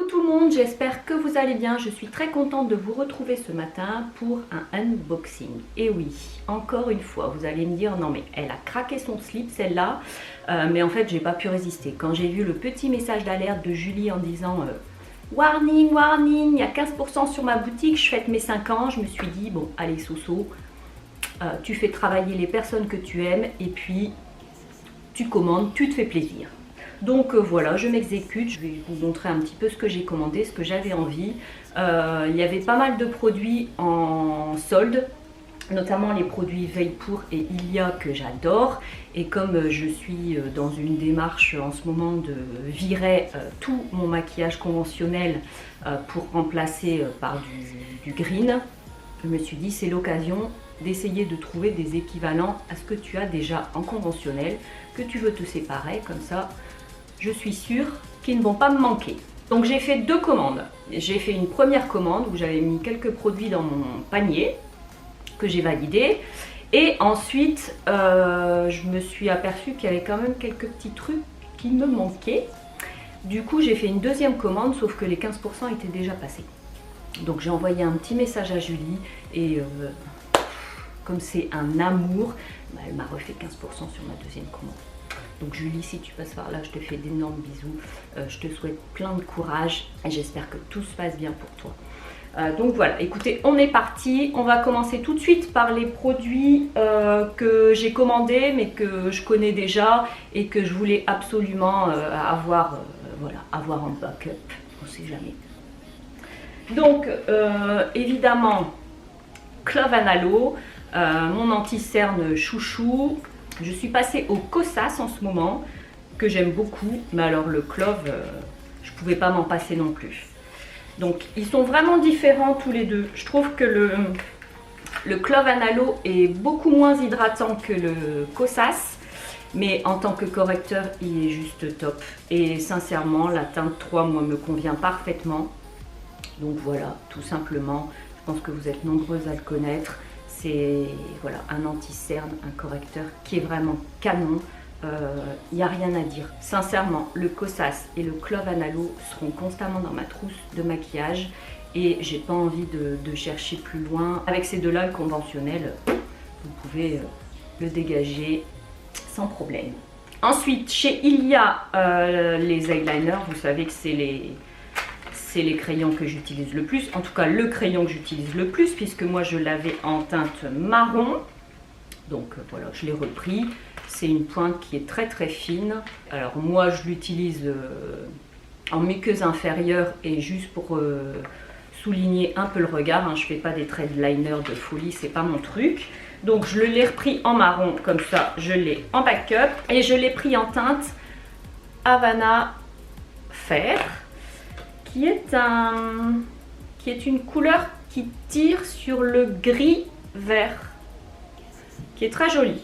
tout le monde, j'espère que vous allez bien. Je suis très contente de vous retrouver ce matin pour un unboxing. Et oui, encore une fois, vous allez me dire non mais elle a craqué son slip celle-là, mais en fait j'ai pas pu résister. Quand j'ai vu le petit message d'alerte de Julie en disant warning, warning, il y a 15% sur ma boutique, je fête mes 5 ans, je me suis dit bon allez Soso, tu fais travailler les personnes que tu aimes et puis tu commandes, tu te fais plaisir. Donc voilà, je m'exécute, je vais vous montrer un petit peu ce que j'ai commandé, ce que j'avais envie. Il y avait pas mal de produits en solde, notamment les produits Veilpour et Ilia que j'adore. Et comme je suis dans une démarche en ce moment de virer tout mon maquillage conventionnel pour remplacer par du green, je me suis dit c'est l'occasion d'essayer de trouver des équivalents à ce que tu as déjà en conventionnel, que tu veux te séparer, comme ça je suis sûre qu'ils ne vont pas me manquer. Donc j'ai fait 2 commandes. J'ai fait une première commande où j'avais mis quelques produits dans mon panier que j'ai validé. Et ensuite, je me suis aperçue qu'il y avait quand même quelques petits trucs qui me manquaient. Du coup, j'ai fait une deuxième commande, sauf que les 15% étaient déjà passés. Donc j'ai envoyé un petit message à Julie et comme c'est un amour, elle m'a refait 15% sur ma deuxième commande. Donc Julie, si tu passes par là, je te fais d'énormes bisous. Je te souhaite plein de courage et j'espère que tout se passe bien pour toi. Donc voilà, écoutez, on est parti. On va commencer tout de suite par les produits que j'ai commandés, mais que je connais déjà et que je voulais absolument avoir en backup. On ne sait jamais. Donc évidemment, Clove and Aloe, mon anti-cerne chouchou. Je suis passée au Kosas en ce moment, que j'aime beaucoup, mais alors le Clove, je ne pouvais pas m'en passer non plus. Donc ils sont vraiment différents tous les deux. Je trouve que le Clove and Aloe est beaucoup moins hydratant que le Kosas, mais en tant que correcteur, il est juste top. Et sincèrement, la teinte 3, moi, me convient parfaitement. Donc voilà, tout simplement, je pense que vous êtes nombreuses à le connaître. C'est voilà, un anti-cerne, un correcteur qui est vraiment canon. Il n'y a rien à dire. Sincèrement, le Kosas et le Clove and Aloe seront constamment dans ma trousse de maquillage et j'ai pas envie de chercher plus loin. Avec ces deux-là, le conventionnel, vous pouvez le dégager sans problème. Ensuite, chez Ilia, les eyeliners, vous savez que c'est les crayons que j'utilise le plus, en tout cas le crayon que j'utilise le plus, puisque moi je l'avais en teinte marron. Donc voilà, je l'ai repris. C'est une pointe qui est très très fine. Alors moi je l'utilise en muqueuse inférieure et juste pour souligner un peu le regard. Hein. Je ne fais pas des traits de liner de folie, c'est pas mon truc. Donc je l'ai repris en marron, comme ça je l'ai en backup. Et je l'ai pris en teinte Havana Fer, qui est une couleur qui tire sur le gris vert, qui est très jolie.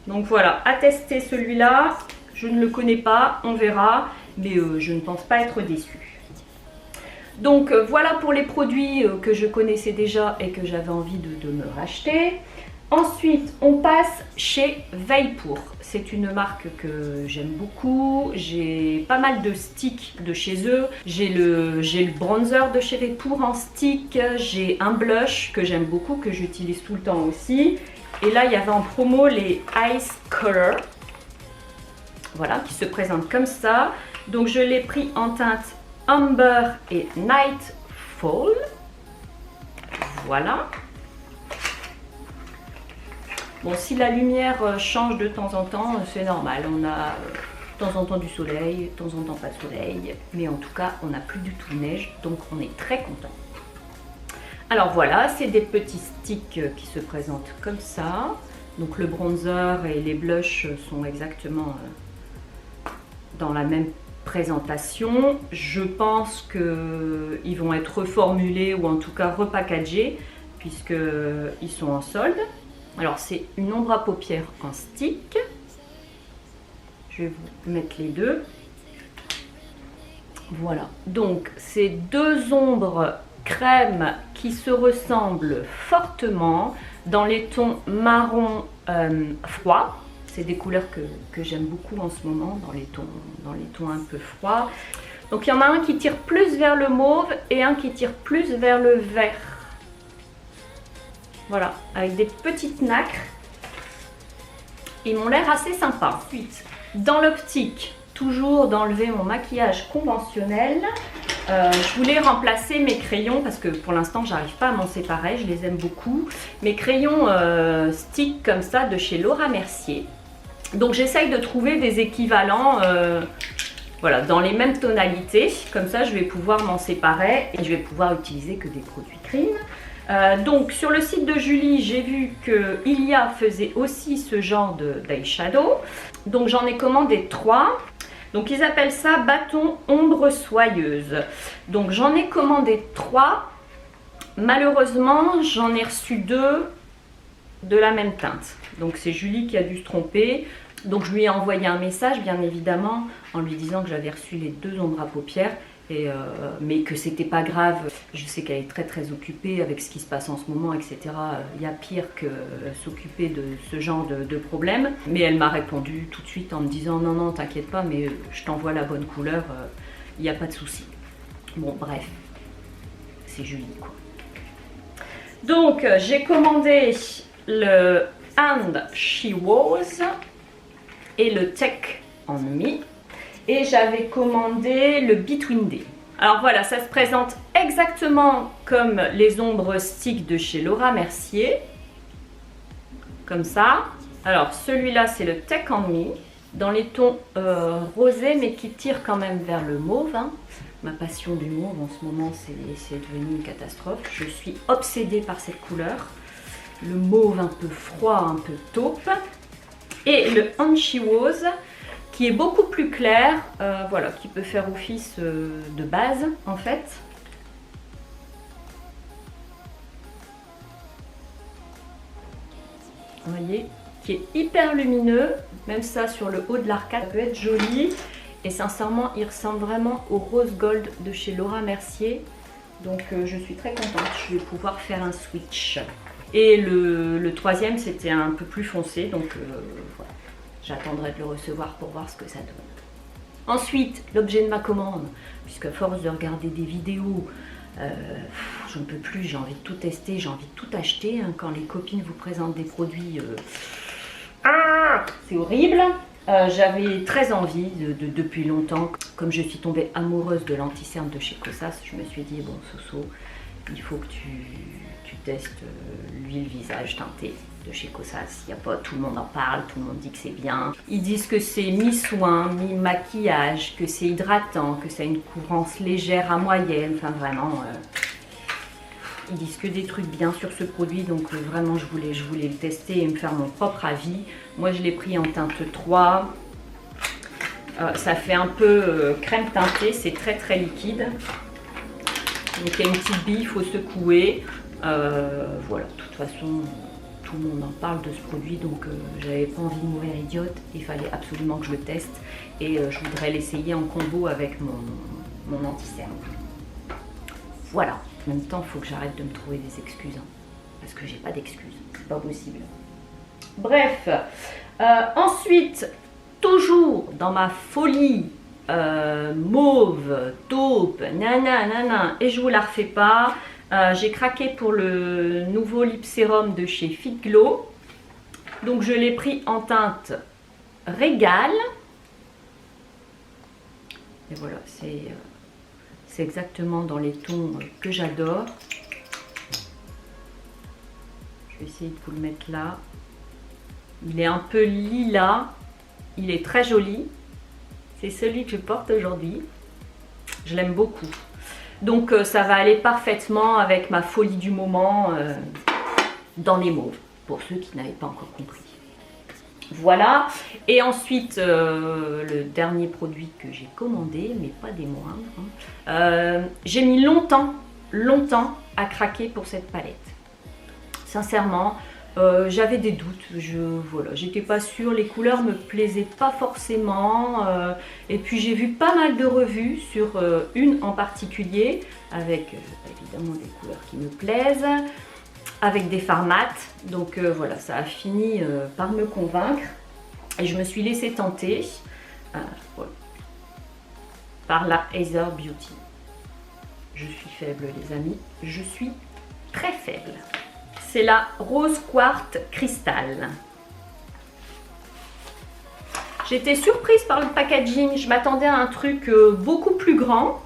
Donc voilà, à tester celui-là. Je ne le connais pas, on verra, mais je ne pense pas être déçue. Donc voilà pour les produits que je connaissais déjà et que j'avais envie de me racheter. Ensuite, on passe chez Veilpour. C'est une marque que j'aime beaucoup. J'ai pas mal de sticks de chez eux. J'ai le bronzer de chez Veilpour en stick. J'ai un blush que j'aime beaucoup, que j'utilise tout le temps aussi. Et là, il y avait en promo les Ice Color. Voilà, qui se présentent comme ça. Donc, je l'ai pris en teinte Amber et Nightfall. Voilà. Bon, si la lumière change de temps en temps, c'est normal. On a de temps en temps du soleil, de temps en temps pas de soleil. Mais en tout cas, on n'a plus du tout de neige, donc on est très content. Alors voilà, c'est des petits sticks qui se présentent comme ça. Donc le bronzer et les blushs sont exactement dans la même présentation. Je pense qu'ils vont être reformulés ou en tout cas repackagés puisqu'ils sont en solde. Alors c'est une ombre à paupières en stick. Je vais vous mettre les deux. Voilà, donc c'est 2 ombres crème qui se ressemblent fortement dans les tons marron froid. C'est des couleurs que j'aime beaucoup en ce moment, dans les tons un peu froids. Donc il y en a un qui tire plus vers le mauve et un qui tire plus vers le vert. Voilà, avec des petites nacres. Ils m'ont l'air assez sympas. Ensuite, dans l'optique, toujours d'enlever mon maquillage conventionnel, je voulais remplacer mes crayons parce que pour l'instant j'arrive pas à m'en séparer, je les aime beaucoup. Mes crayons stick comme ça de chez Laura Mercier. Donc j'essaye de trouver des équivalents voilà, dans les mêmes tonalités. Comme ça je vais pouvoir m'en séparer et je vais pouvoir utiliser que des produits cream. Donc sur le site de Julie, j'ai vu que Ilia faisait aussi ce genre d'eyeshadow. Donc j'en ai commandé 3. Donc ils appellent ça bâton ombre soyeuse. Donc j'en ai commandé 3. Malheureusement, j'en ai reçu 2 de la même teinte. Donc c'est Julie qui a dû se tromper. Donc je lui ai envoyé un message, bien évidemment, en lui disant que j'avais reçu les 2 ombres à paupières. Mais que c'était pas grave. Je sais qu'elle est très occupée avec ce qui se passe en ce moment, etc. Il y a pire que s'occuper de ce genre de problème. Mais elle m'a répondu tout de suite en me disant non, non, t'inquiète pas, mais je t'envoie la bonne couleur, il n'y a pas de souci. Bon, bref, c'est Julie, quoi. Donc, j'ai commandé le And She Was et le Take On Me. Et j'avais commandé le Between Day. Alors voilà, ça se présente exactement comme les ombres stick de chez Laura Mercier. Comme ça. Alors celui-là, c'est le Take On Me. Dans les tons rosés, mais qui tirent quand même vers le mauve. Hein. Ma passion du mauve en ce moment, c'est devenu une catastrophe. Je suis obsédée par cette couleur. Le mauve un peu froid, un peu taupe. Et le And She Was, qui est beaucoup plus clair, voilà, qui peut faire office de base en fait. Vous voyez, qui est hyper lumineux, même ça sur le haut de l'arcade, ça peut être joli. Et sincèrement, il ressemble vraiment au rose gold de chez Laura Mercier. Donc je suis très contente, je vais pouvoir faire un switch. Et le troisième, c'était un peu plus foncé, donc voilà. J'attendrai de le recevoir pour voir ce que ça donne. Ensuite, l'objet de ma commande, puisque à force de regarder des vidéos, je ne peux plus, j'ai envie de tout tester, j'ai envie de tout acheter. Hein, quand les copines vous présentent des produits, c'est horrible. J'avais très envie, depuis longtemps, comme je suis tombée amoureuse de l'anti-cerne de chez Kosas, je me suis dit, bon Soso, il faut que tu testes l'huile visage teintée de chez Kosas. Il y a pas, tout le monde en parle, tout le monde dit que c'est bien. Ils disent que c'est mi-soin, mi-maquillage, que c'est hydratant, que ça a une couvrance légère à moyenne. Enfin vraiment, ils disent que des trucs bien sur ce produit. Donc vraiment, je voulais le tester et me faire mon propre avis. Moi, je l'ai pris en teinte 3. Ça fait un peu crème teintée, c'est très liquide. Donc il y a une petite bille, il faut secouer. Voilà, de toute façon, tout le monde en parle de ce produit, donc j'avais pas envie de mourir idiote. Il fallait absolument que je le teste et je voudrais l'essayer en combo avec mon anti-cerne. Voilà, en même temps, il faut que j'arrête de me trouver des excuses, hein, parce que j'ai pas d'excuses, c'est pas possible. Bref, ensuite, toujours dans ma folie mauve, taupe, nana, et je vous la refais pas. J'ai craqué pour le nouveau lip sérum de chez Fit Glow. Donc je l'ai pris en teinte Régal. Et voilà, c'est exactement dans les tons que j'adore. Je vais essayer de vous le mettre là. Il est un peu lilas. Il est très joli. C'est celui que je porte aujourd'hui. Je l'aime beaucoup. Donc ça va aller parfaitement avec ma folie du moment dans les mauves, pour ceux qui n'avaient pas encore compris. Voilà, et ensuite le dernier produit que j'ai commandé, mais pas des moindres, j'ai mis longtemps à craquer pour cette palette. Sincèrement, j'avais des doutes, voilà, j'étais pas sûre, les couleurs me plaisaient pas forcément, et puis j'ai vu pas mal de revues sur une en particulier, avec évidemment des couleurs qui me plaisent, avec des fards mat, donc voilà, ça a fini par me convaincre, et je me suis laissée tenter, voilà. par la Heather Beauty. Je suis faible les amis, je suis très faible. C'est la Rose Quartz Crystal. J'étais surprise par le packaging, je m'attendais à un truc beaucoup plus grand.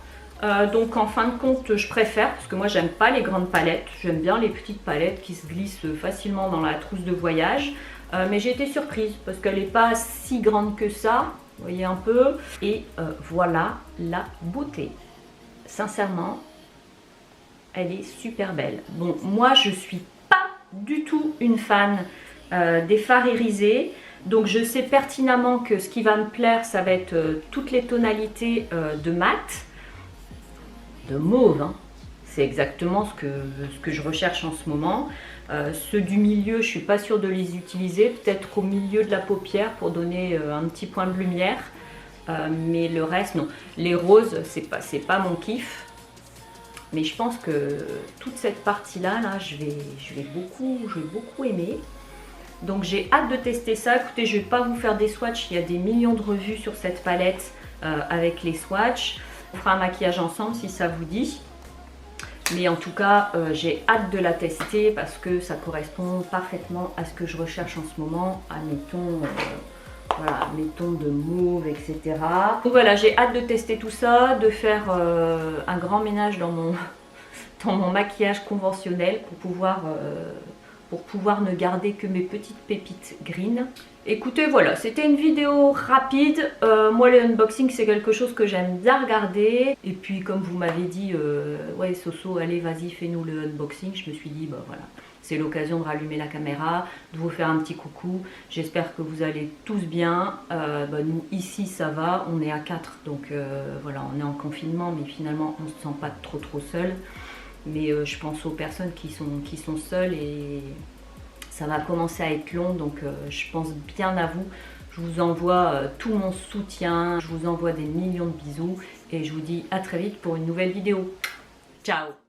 Donc en fin de compte je préfère, parce que moi j'aime pas les grandes palettes, j'aime bien les petites palettes qui se glissent facilement dans la trousse de voyage. Mais j'ai été surprise parce qu'elle n'est pas si grande que ça, vous voyez un peu. Et voilà la beauté. Sincèrement, elle est super belle. Bon, moi je suis pas du tout une fan des fards irisés. Donc je sais pertinemment que ce qui va me plaire, ça va être toutes les tonalités de mat, de mauve. Hein. C'est exactement ce que je recherche en ce moment. Ceux du milieu, je ne suis pas sûre de les utiliser. Peut-être au milieu de la paupière pour donner un petit point de lumière. Mais le reste, non. Les roses, c'est pas mon kiff. Mais je pense que toute cette partie-là, je vais beaucoup aimer. Donc j'ai hâte de tester ça. Écoutez, je ne vais pas vous faire des swatchs. Il y a des millions de revues sur cette palette avec les swatchs. On fera un maquillage ensemble si ça vous dit. Mais en tout cas, j'ai hâte de la tester parce que ça correspond parfaitement à ce que je recherche en ce moment, à mes tons, voilà, mes tons de mauve, etc. Donc voilà, j'ai hâte de tester tout ça, de faire un grand ménage dans mon maquillage conventionnel pour pouvoir ne garder que mes petites pépites green. Écoutez, voilà, c'était une vidéo rapide. Moi, les unboxings, c'est quelque chose que j'aime bien regarder. Et puis, comme vous m'avez dit, ouais, Soso, allez, vas-y, fais-nous le unboxing. Je me suis dit, bah voilà, c'est l'occasion de rallumer la caméra, de vous faire un petit coucou. J'espère que vous allez tous bien. Nous, ici, ça va. On est à 4, donc voilà, on est en confinement, mais finalement, on ne se sent pas trop seul. Mais je pense aux personnes qui sont seules et ça va commencer à être long, donc je pense bien à vous. Je vous envoie tout mon soutien, je vous envoie des millions de bisous et je vous dis à très vite pour une nouvelle vidéo. Ciao!